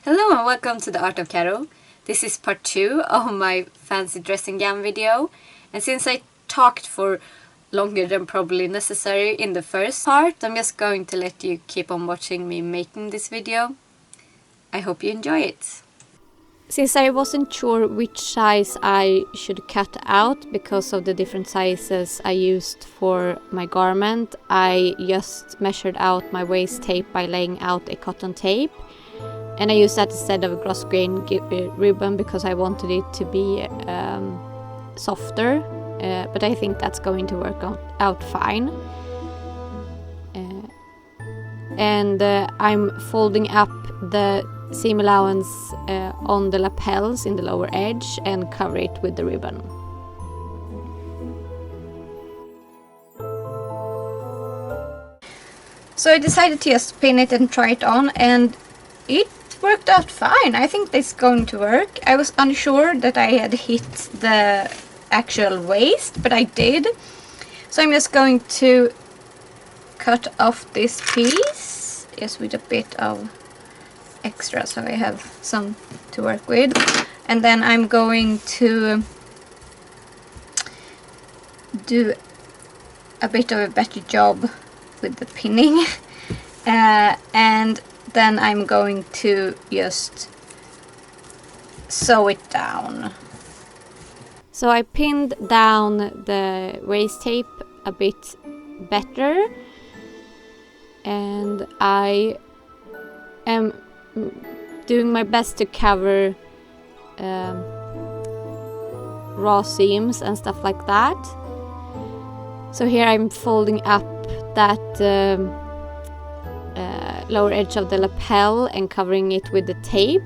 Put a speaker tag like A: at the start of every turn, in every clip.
A: Hello and welcome to the Art of Caro. This is part 2 of my fancy dressing gown video, and since I talked for longer than probably necessary in the first part, I'm just going to let you keep on watching me making this video. I hope you enjoy it. Since I wasn't sure which size I should cut out because of the different sizes I used for my garment, I just measured out my waist tape by laying out a cotton tape. And I used that instead of a gloss grain ribbon because I wanted it to be softer, but I think that's going to work out fine. I'm folding up the seam allowance on the lapels in the lower edge and cover it with the ribbon. So I decided to just pin it and try it on, and it worked out fine. I think this is going to work. I was unsure that I had hit the actual waist, but I did. So I'm just going to cut off this piece just with a bit of extra so I have some to work with, and then I'm going to do a bit of a better job with the pinning and then I'm going to just sew it down. So I pinned down the waist tape a bit better, and I am doing my best to cover raw seams and stuff like that. So here I'm folding up that lower edge of the lapel and covering it with the tape.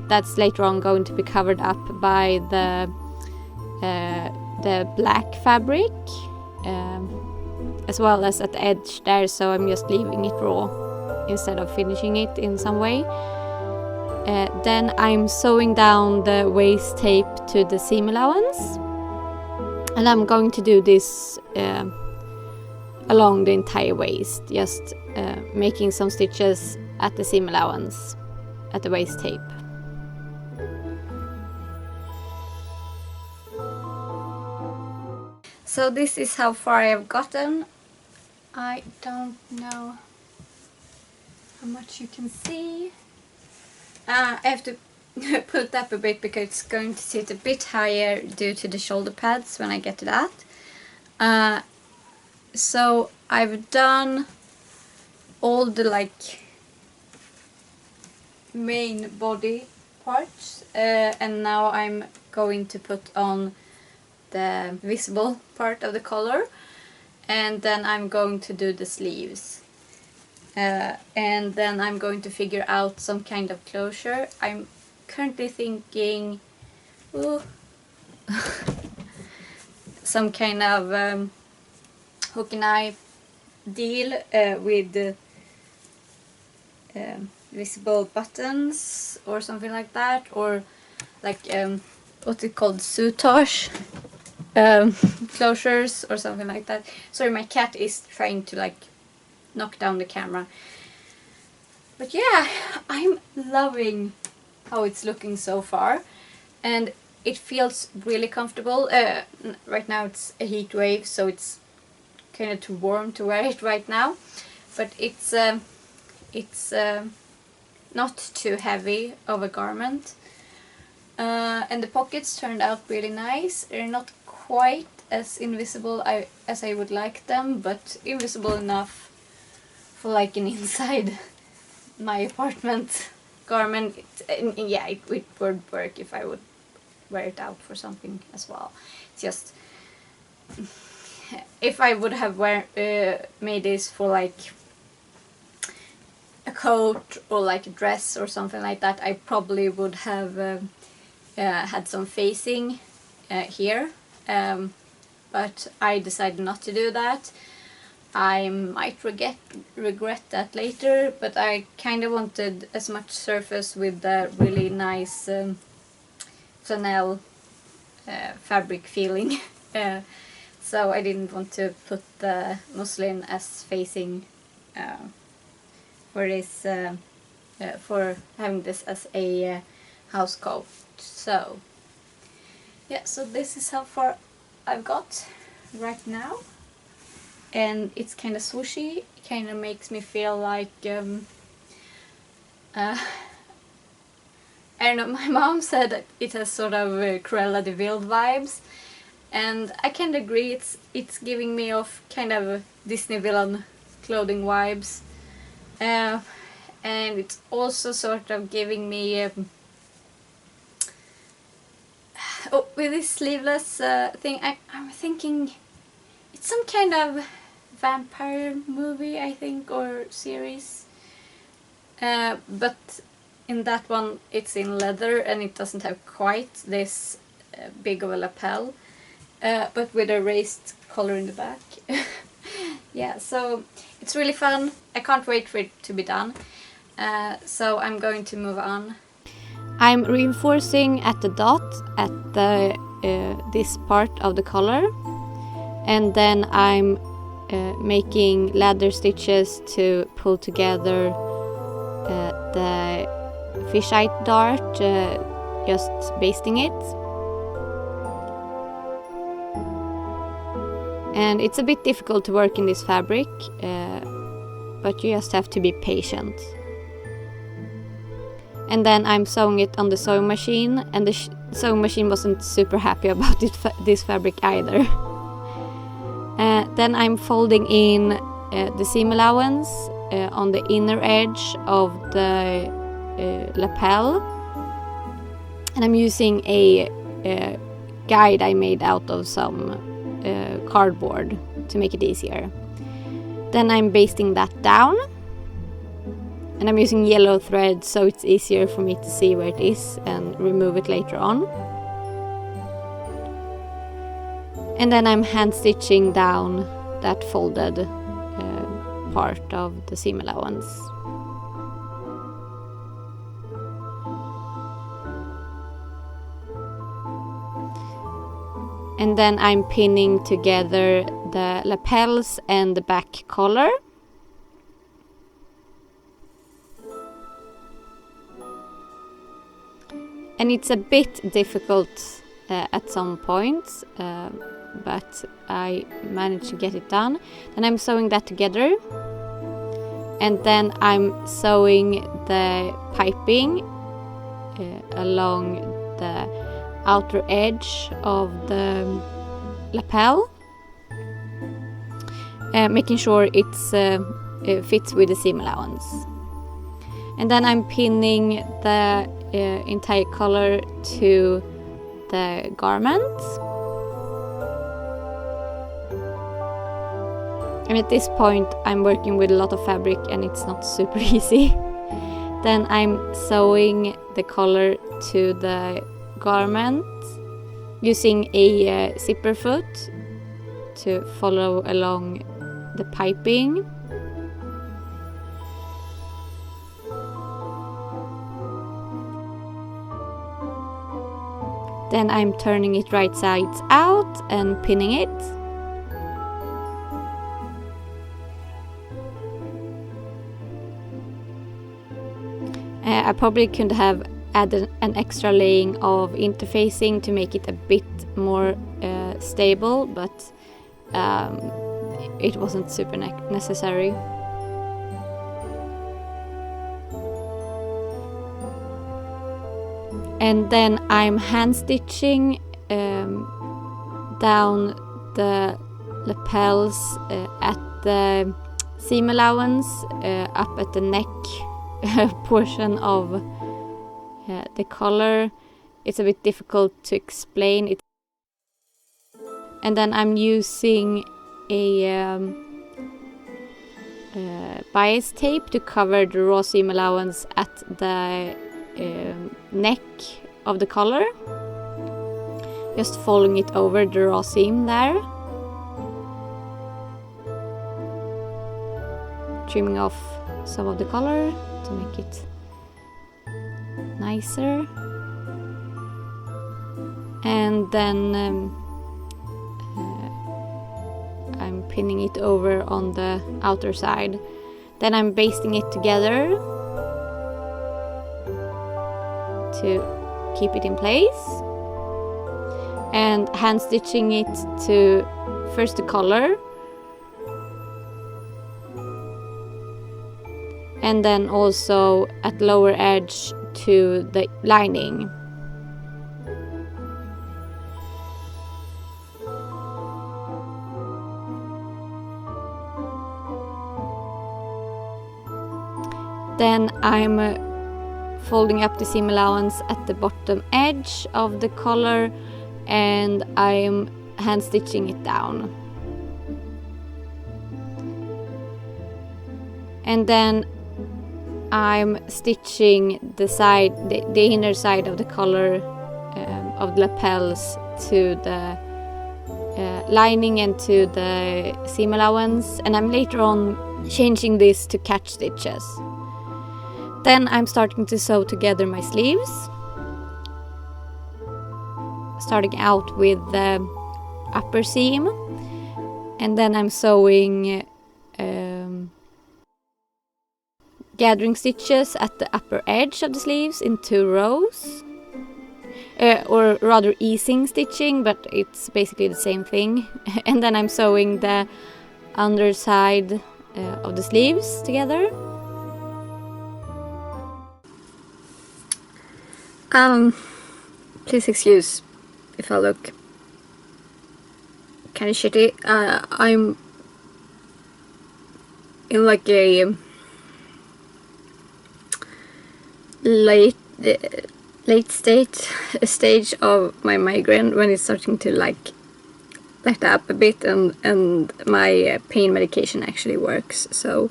A: That's later on going to be covered up by the black fabric, as well as at the edge there, so I'm just leaving it raw instead of finishing it in some way. Then I'm sewing down the waist tape to the seam allowance, and I'm going to do this along the entire waist, just making some stitches at the seam allowance at the waist tape. So this is how far I have gotten. I don't know how much you can see. I have to pull it up a bit because it's going to sit a bit higher due to the shoulder pads when I get to that. So I've done all the main body parts, and now I'm going to put on the visible part of the collar, and then I'm going to do the sleeves, and then I'm going to figure out some kind of closure. I'm currently thinking some kind of hook and eye deal with visible buttons or something like that, or like what's it called, soutache closures or something like that. Sorry, my cat is trying to knock down the camera. But yeah, I'm loving how it's looking so far, and it feels really comfortable. Right now it's a heat wave, so it's kind of too warm to wear it right now, but it's not too heavy of a garment, and the pockets turned out really nice. They're not quite as invisible as I would like them, but invisible enough for an inside my apartment garment. Yeah, it would work if I would wear it out for something as well. It's just, if I would have made this for a coat or a dress or something like that, I probably would have had some facing here, but I decided not to do that. I might regret that later, but I kind of wanted as much surface with the really nice flannel fabric feeling. So I didn't want to put the muslin as facing for this for having this as a house coat. So yeah, so this is how far I've got right now, and it's kind of swooshy. It kind of makes me feel like I don't know, my mom said that it has sort of Cruella de Vil vibes, and I kind of agree. It's giving me off kind of Disney villain clothing vibes, and it's also sort of giving me oh, with this sleeveless thing, I'm thinking it's some kind of vampire movie, I think, or series, but in that one it's in leather and it doesn't have quite this big of a lapel, but with a raised collar in the back. Yeah, so it's really fun. I can't wait for it to be done. So I'm going to move on. I'm reinforcing at the dot at the this part of the collar, and then I'm making ladder stitches to pull together the fisheye dart, just basting it. And it's a bit difficult to work in this fabric, but you just have to be patient. And then I'm sewing it on the sewing machine, and the sewing machine wasn't super happy about this fabric either. Then I'm folding in the seam allowance on the inner edge of the lapel, and I'm using a guide I made out of some cardboard to make it easier. Then I'm basting that down, and I'm using yellow thread so it's easier for me to see where it is and remove it later on. And then I'm hand stitching down that folded part of the seam allowance. And then I'm pinning together the lapels and the back collar. And it's a bit difficult at some points, but I managed to get it done. Then I'm sewing that together, and then I'm sewing the piping along the outer edge of the lapel, making sure it fits with the seam allowance. And then I'm pinning the entire collar to the garment. And at this point I'm working with a lot of fabric and it's not super easy. Then I'm sewing the collar to the garment using a zipper foot to follow along the piping. Then I'm turning it right sides out and pinning it. I probably could have added an extra laying of interfacing to make it a bit more stable, but it wasn't super necessary. And then I'm hand stitching down the lapels at the seam allowance up at the neck portion of the collar. It's a bit difficult to explain it. And then I'm using a bias tape to cover the raw seam allowance at the neck of the collar, just folding it over the raw seam there, trimming off some of the collar to make it nicer, and then I'm pinning it over on the outer side. Then I'm basting it together to keep it in place, and hand stitching it to first the collar, and then also at lower edge to the lining. Then I'm folding up the seam allowance at the bottom edge of the collar, and I'm hand stitching it down. And then I'm stitching the inner side of the collar of the lapels to the lining and to the seam allowance, and I'm later on changing this to catch stitches. Then I'm starting to sew together my sleeves, starting out with the upper seam, and then I'm sewing gathering stitches at the upper edge of the sleeves in 2 rows, or rather easing stitching, but it's basically the same thing. And then I'm sewing the underside of the sleeves together. Please excuse if I look kind of shitty. I'm in like a late stage of my migraine, when it's starting to like let up a bit, and my pain medication actually works. So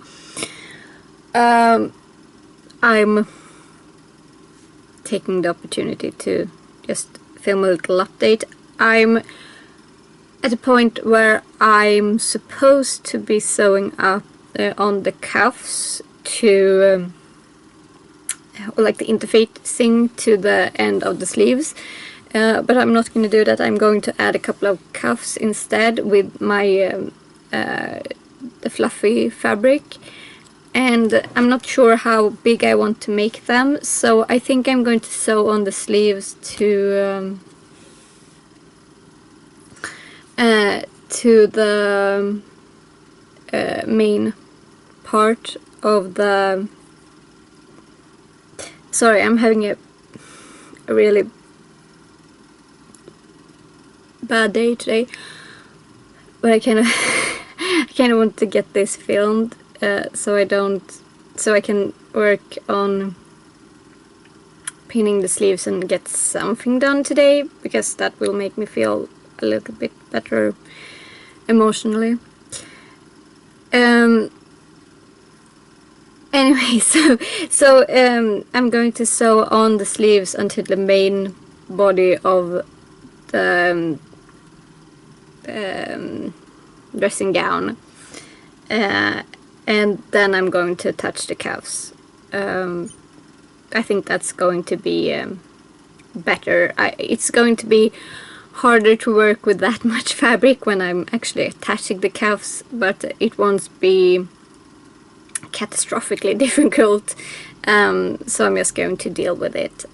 A: I'm taking the opportunity to just film a little update. I'm at a point where I'm supposed to be sewing up on the cuffs to like the interfacing to the end of the sleeves, but I'm not going to do that. I'm going to add a couple of cuffs instead with my the fluffy fabric, and I'm not sure how big I want to make them, so I think I'm going to sew on the sleeves to the main part of the... Sorry, I'm having a really bad day today, but I kind of want to get this filmed so I can work on pinning the sleeves and get something done today, because that will make me feel a little bit better emotionally. Anyway, so I'm going to sew on the sleeves until the main body of the dressing gown, and then I'm going to attach the cuffs. I think that's going to be better. It's going to be harder to work with that much fabric when I'm actually attaching the cuffs, but it won't be catastrophically difficult, so I'm just going to deal with it.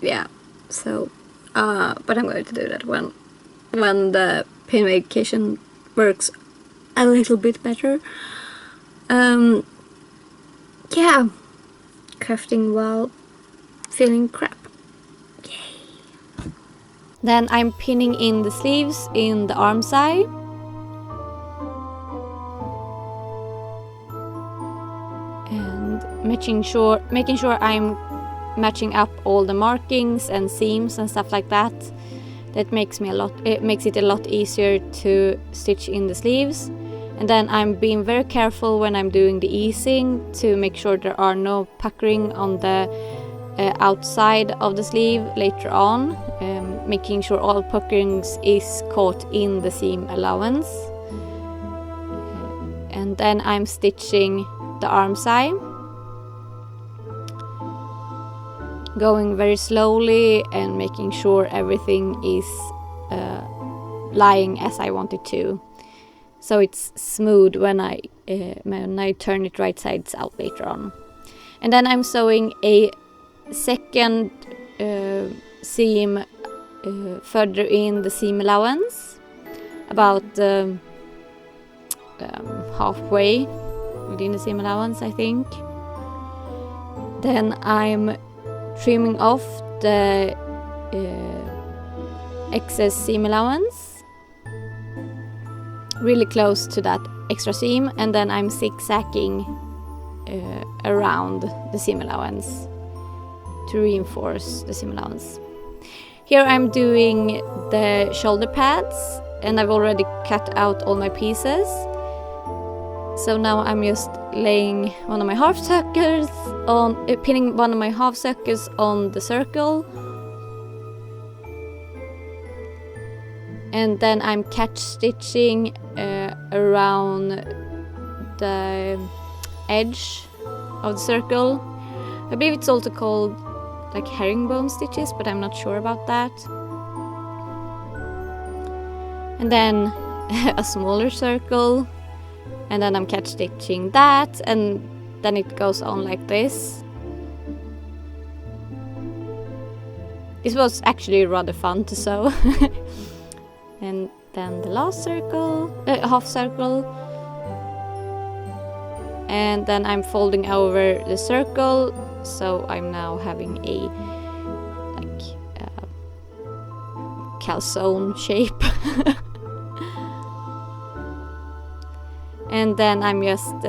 A: Yeah, so but I'm going to do that when the pain medication works a little bit better. Yeah, crafting while feeling crap. Yay. Then I'm pinning in the sleeves in the arm side. Making sure I'm matching up all the markings and seams and stuff like that. That makes it a lot easier to stitch in the sleeves. And then I'm being very careful when I'm doing the easing to make sure there are no puckering on the outside of the sleeve later on, making sure all puckerings is caught in the seam allowance. And then I'm stitching the arm side, going very slowly and making sure everything is lying as I want it to, so it's smooth when I turn it right sides out later on. And then I'm sewing a second seam further in the seam allowance, about halfway within the seam allowance, I think. Then I'm trimming off the excess seam allowance really close to that extra seam, and then I'm zigzagging around the seam allowance to reinforce the seam allowance. Here I'm doing the shoulder pads, and I've already cut out all my pieces. So now I'm just laying one of my half circles on, pinning one of my half circles on the circle, and then I'm catch stitching around the edge of the circle. I believe it's also called like herringbone stitches, but I'm not sure about that. And then a smaller circle, and then I'm catch stitching that, and then it goes on like this. This was actually rather fun to sew. And then the last circle, half circle, and then I'm folding over the circle, so I'm now having a calzone shape. And then I'm just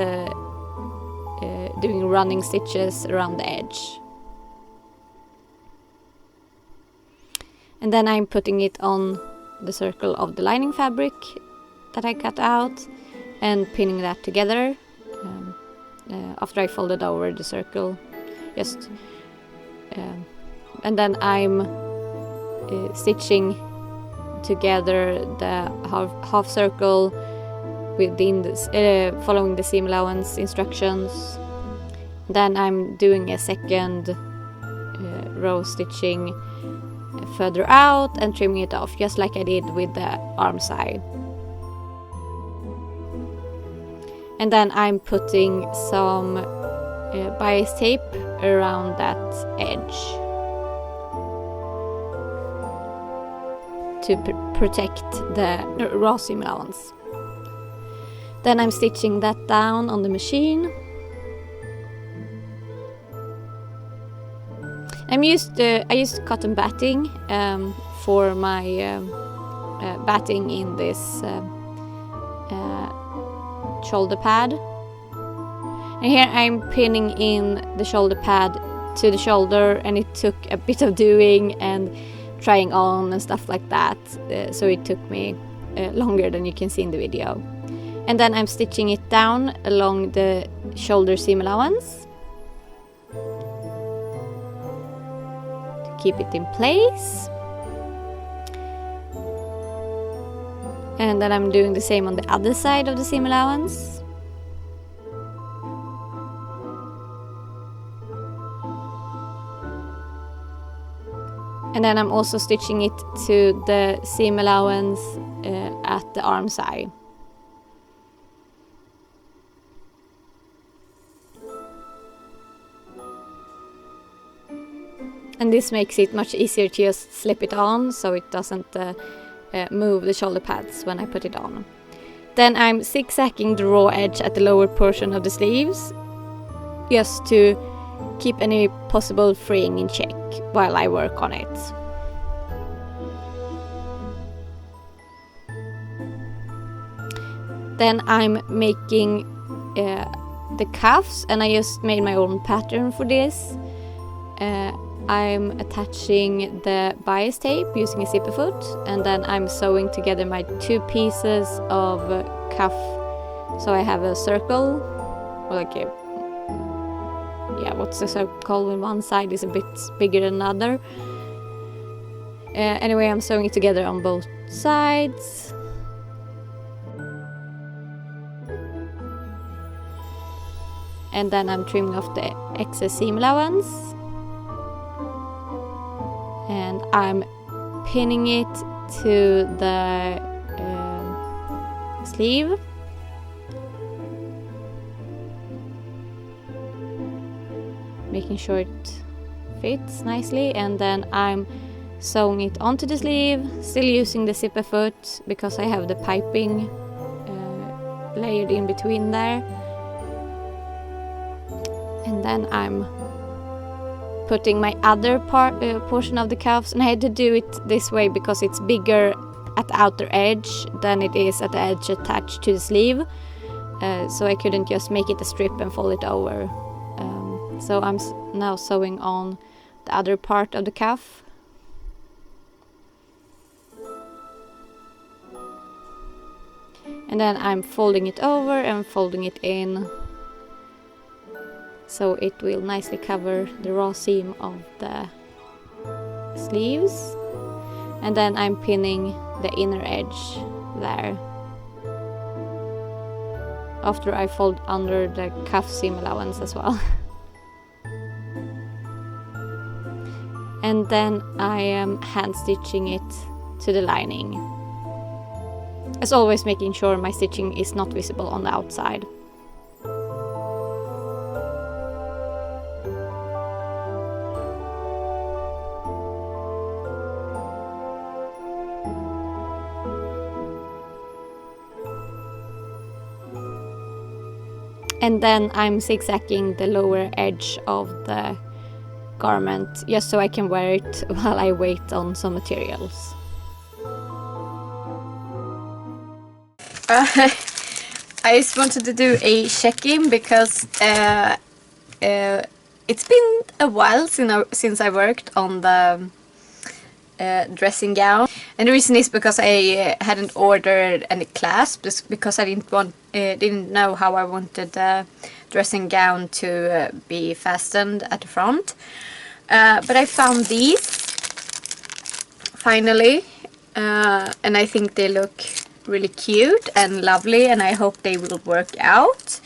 A: doing running stitches around the edge. And then I'm putting it on the circle of the lining fabric that I cut out and pinning that together after I folded over the circle. And then I'm stitching together the half circle within this, following the seam allowance instructions. Then I'm doing a second row stitching further out and trimming it off, just like I did with the arm side. And then I'm putting some bias tape around that edge to protect the raw seam allowance. Then I'm stitching that down on the machine. I used cotton batting for my batting in this shoulder pad. And here I'm pinning in the shoulder pad to the shoulder, and it took a bit of doing and trying on and stuff like that, so it took me longer than you can see in the video. And then I'm stitching it down along the shoulder seam allowance to keep it in place. And then I'm doing the same on the other side of the seam allowance. And then I'm also stitching it to the seam allowance at the arm side. And this makes it much easier to just slip it on, so it doesn't move the shoulder pads when I put it on. Then I'm zigzagging the raw edge at the lower portion of the sleeves, just to keep any possible fraying in check while I work on it. Then I'm making the cuffs, and I just made my own pattern for this. I'm attaching the bias tape using a zipper foot, and then I'm sewing together my two pieces of cuff, so I have a circle, or like a, what's the circle called when one side is a bit bigger than another. Anyway, I'm sewing it together on both sides. And then I'm trimming off the excess seam allowance. And I'm pinning it to the sleeve. Making sure it fits nicely, and then I'm sewing it onto the sleeve, still using the zipper foot because I have the piping layered in between there. And then I'm putting my other portion of the cuffs, and I had to do it this way because it's bigger at the outer edge than it is at the edge attached to the sleeve, so I couldn't just make it a strip and fold it over. So I'm now sewing on the other part of the cuff. And then I'm folding it over and folding it in, so it will nicely cover the raw seam of the sleeves. And then I'm pinning the inner edge there, after I fold under the cuff seam allowance as well. And then I am hand stitching it to the lining, as always making sure my stitching is not visible on the outside. And then I'm zigzagging the lower edge of the garment, just so I can wear it while I wait on some materials. I just wanted to do a check-in because it's been a while since I worked on the dressing gown, and the reason is because I hadn't ordered any clasps, because I didn't know how I wanted the dressing gown to be fastened at the front. But I found these finally, and I think they look really cute and lovely, and I hope they will work out.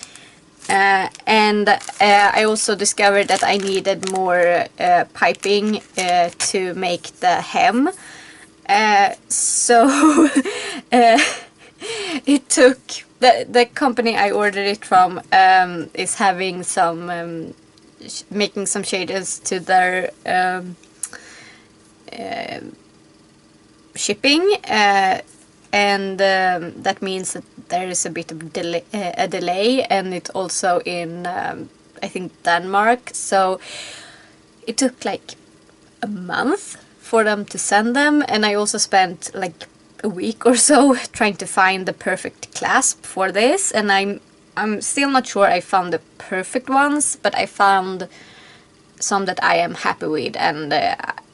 A: And I also discovered that I needed more piping to make the hem. So it took the company I ordered it from is having some making some changes to their shipping, and that means that there is a bit of a delay, and it's also in I think Denmark, so it took like a month for them to send them, and I also spent like a week or so trying to find the perfect clasp for this, and I'm still not sure I found the perfect ones, but I found some that I am happy with, and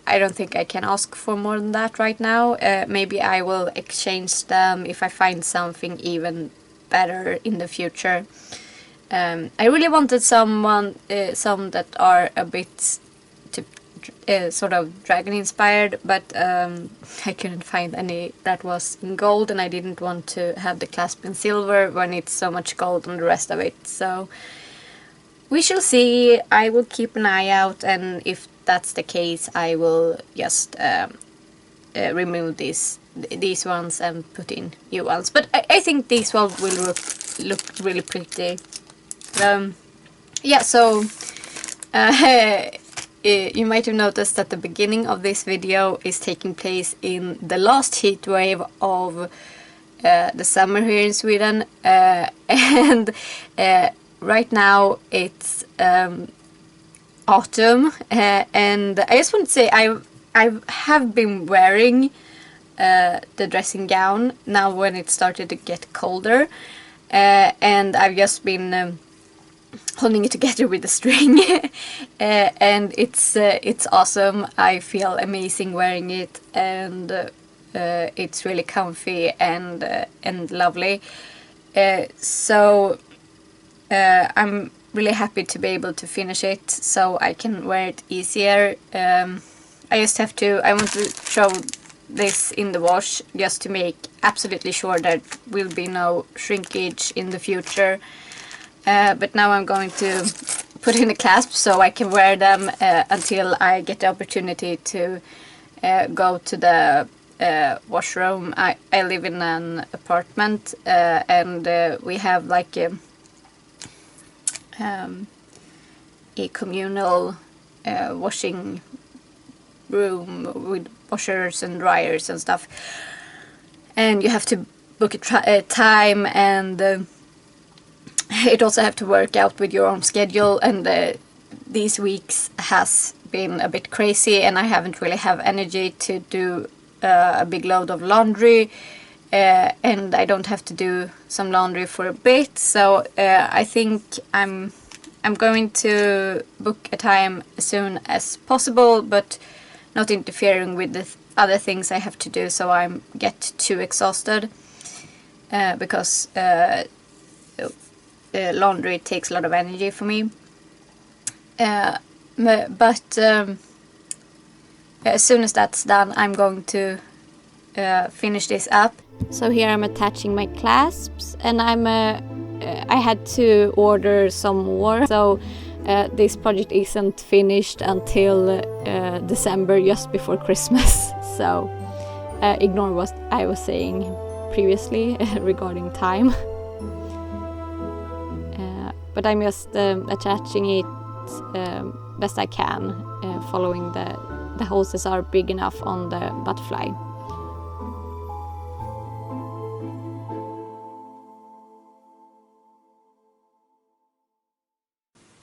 A: I don't think I can ask for more than that right now. Maybe I will exchange them if I find something even better in the future. I really wanted some that are a bit sort of dragon inspired, but I couldn't find any that was in gold, and I didn't want to have the clasp in silver when it's so much gold on the rest of it. So we shall see. I will keep an eye out, and if that's the case, I will just remove these ones and put in new ones. But I think these ones will look really pretty. Yeah, so you might have noticed that the beginning of this video is taking place in the last heat wave of the summer here in Sweden, and right now it's autumn, and I just want to say I have been wearing the dressing gown now when it started to get colder, and I've just been holding it together with a string, and it's awesome. I feel amazing wearing it, and it's really comfy and lovely. So I'm really happy to be able to finish it so I can wear it easier. I want to throw this in the wash just to make absolutely sure there will be no shrinkage in the future. But now I'm going to put in a clasp so I can wear them until I get the opportunity to go to the washroom. I live in an apartment, and we have like a communal washing room with washers and dryers and stuff, and you have to book a time, and it also have to work out with your own schedule, and these weeks has been a bit crazy, and I haven't really have energy to do a big load of laundry, and I don't have to do some laundry for a bit, so I think I'm going to book a time as soon as possible, but not interfering with the other things I have to do, so I get too exhausted, because laundry takes a lot of energy for me. But as soon as that's done, I'm going to finish this up. So here I'm attaching my clasps, and I had to order some more, so this project isn't finished until December, just before Christmas. So ignore what I was saying previously regarding time. But I'm just attaching it best I can, following the hoses are big enough on the butterfly.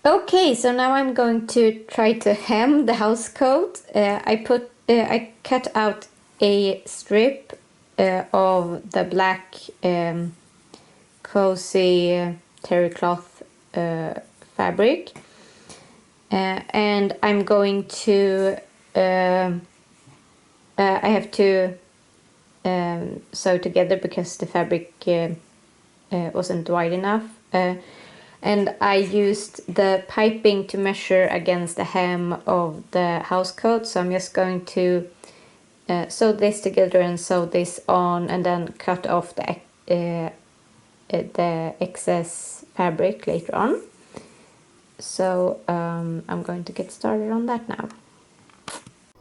A: Okay, so now I'm going to try to hem the house coat. I cut out a strip of the black cozy terry cloth fabric, and I'm going to I have to sew together because the fabric wasn't wide enough, and I used the piping to measure against the hem of the house coat, so I'm just going to sew this together and sew this on, and then cut off the excess fabric later on. So I'm going to get started on that now.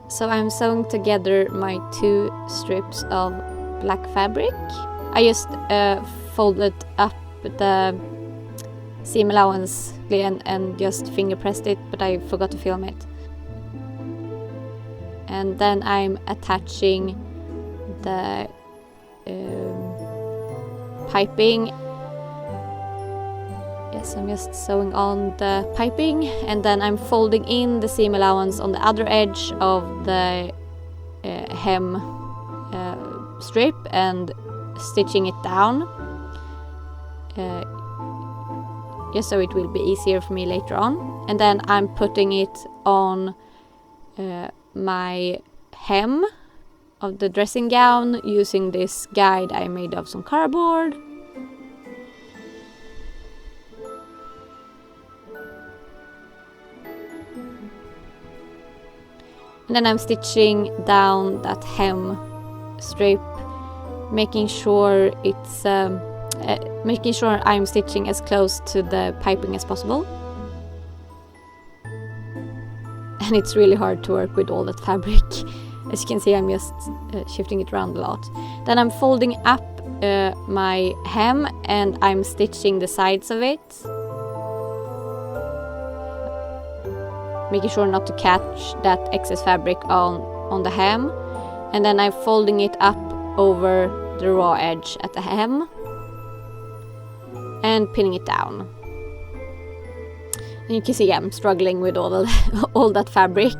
A: So I'm sewing together my 2 strips of black fabric. I just folded up the seam allowance and just finger pressed it, but I forgot to film it. And then I'm attaching the piping. Yes, I'm just sewing on the piping, and then I'm folding in the seam allowance on the other edge of the hem strip and stitching it down, just so it will be easier for me later on. And then I'm putting it on my hem of the dressing gown using this guide I made of some cardboard. And then I'm stitching down that hem strip, making sure I'm stitching as close to the piping as possible. And it's really hard to work with all that fabric. As you can see, I'm just shifting it around a lot. Then I'm folding up my hem and I'm stitching the sides of it, making sure not to catch that excess fabric on the hem. And then I'm folding it up over the raw edge at the hem and pinning it down. And you can see I'm struggling with all that fabric.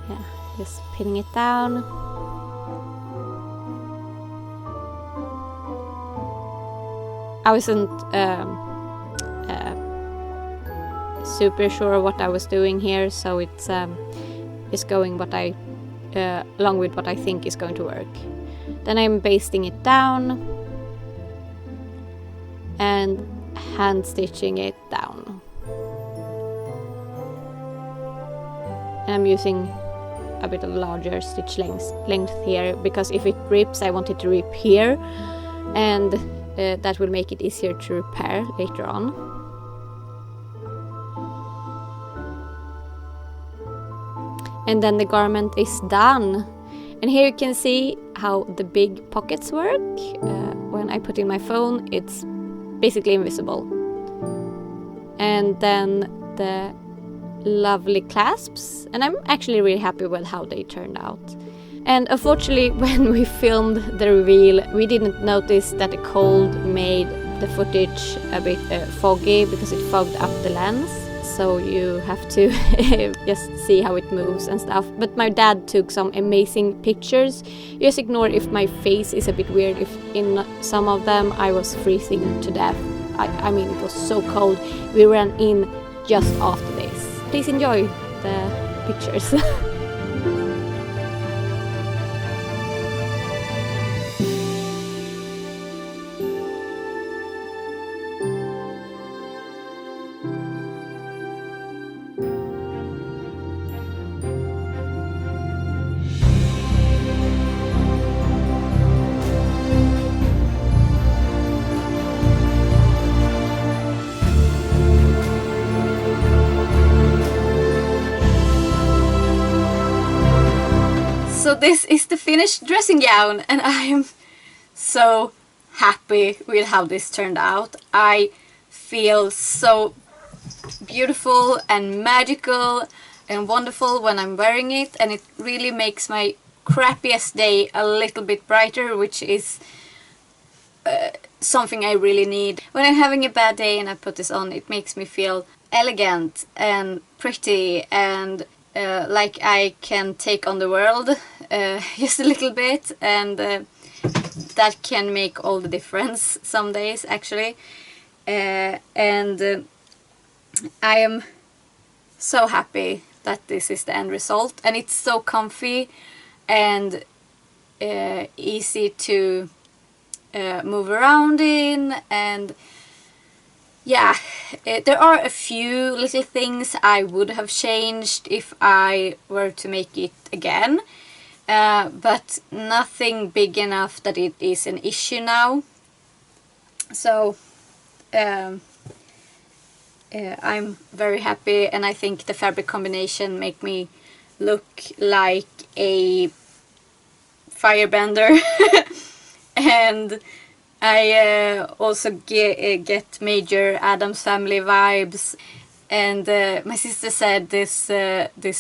A: Yeah, just pinning it down. I wasn't super sure what I was doing here, so it's going along with what I think is going to work. Then I'm basting it down and hand stitching it down. And I'm using a bit of larger stitch length here, because if it rips, I want it to rip here, and that will make it easier to repair later on. And then the garment is done. And here you can see how the big pockets work. When I put in my phone, it's basically invisible. And then the lovely clasps, and I'm actually really happy with how they turned out. And unfortunately, when we filmed the reveal, we didn't notice that the cold made the footage a bit foggy because it fogged up the lens. So you have to just see how it moves and stuff. But my dad took some amazing pictures. Just ignore if my face is a bit weird, if in some of them I was freezing to death. I mean, it was so cold. We ran in just after this. Please enjoy the pictures. So this is the finished dressing gown, and I am so happy with how this turned out. I feel so beautiful and magical and wonderful when I'm wearing it, and it really makes my crappiest day a little bit brighter, which is something I really need. When I'm having a bad day and I put this on, it makes me feel elegant and pretty and like I can take on the world just a little bit, and that can make all the difference some days actually. I am so happy that this is the end result, and it's so comfy and easy to move around in, and yeah, there are a few little things I would have changed if I were to make it again, but nothing big enough that it is an issue now. So I'm very happy, and I think the fabric combination make me look like a firebender. And I also get major Addams Family vibes, and my sister said this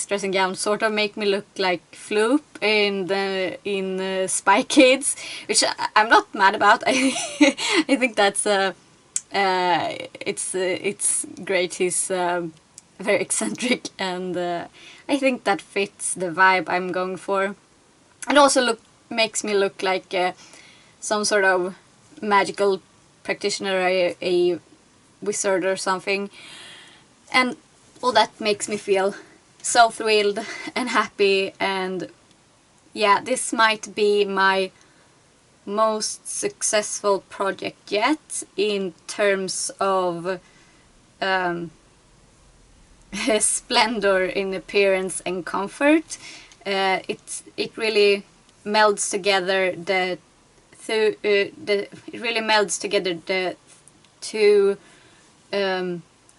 A: dressing gown sort of make me look like Floop in Spy Kids, which I'm not mad about. I think that's it's great. He's very eccentric, and I think that fits the vibe I'm going for. It also makes me look like some sort of magical practitioner, a wizard or something, and all that makes me feel so thrilled and happy. And yeah, this might be my most successful project yet in terms of splendor in appearance and comfort. It really melds together the two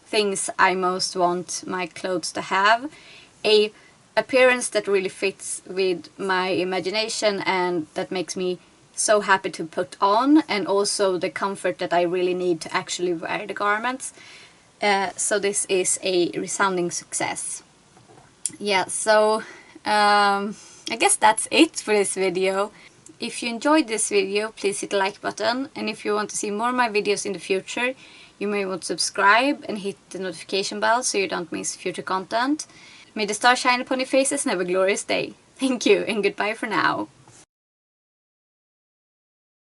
A: things I most want my clothes to have: a appearance that really fits with my imagination and that makes me so happy to put on, and also the comfort that I really need to actually wear the garments. So this is a resounding success. Yeah, so I guess that's it for this video. If you enjoyed this video, please hit the like button, and if you want to see more of my videos in the future, you may want to subscribe and hit the notification bell so you don't miss future content. May the stars shine upon your faces and have a glorious day. Thank you, and goodbye for now.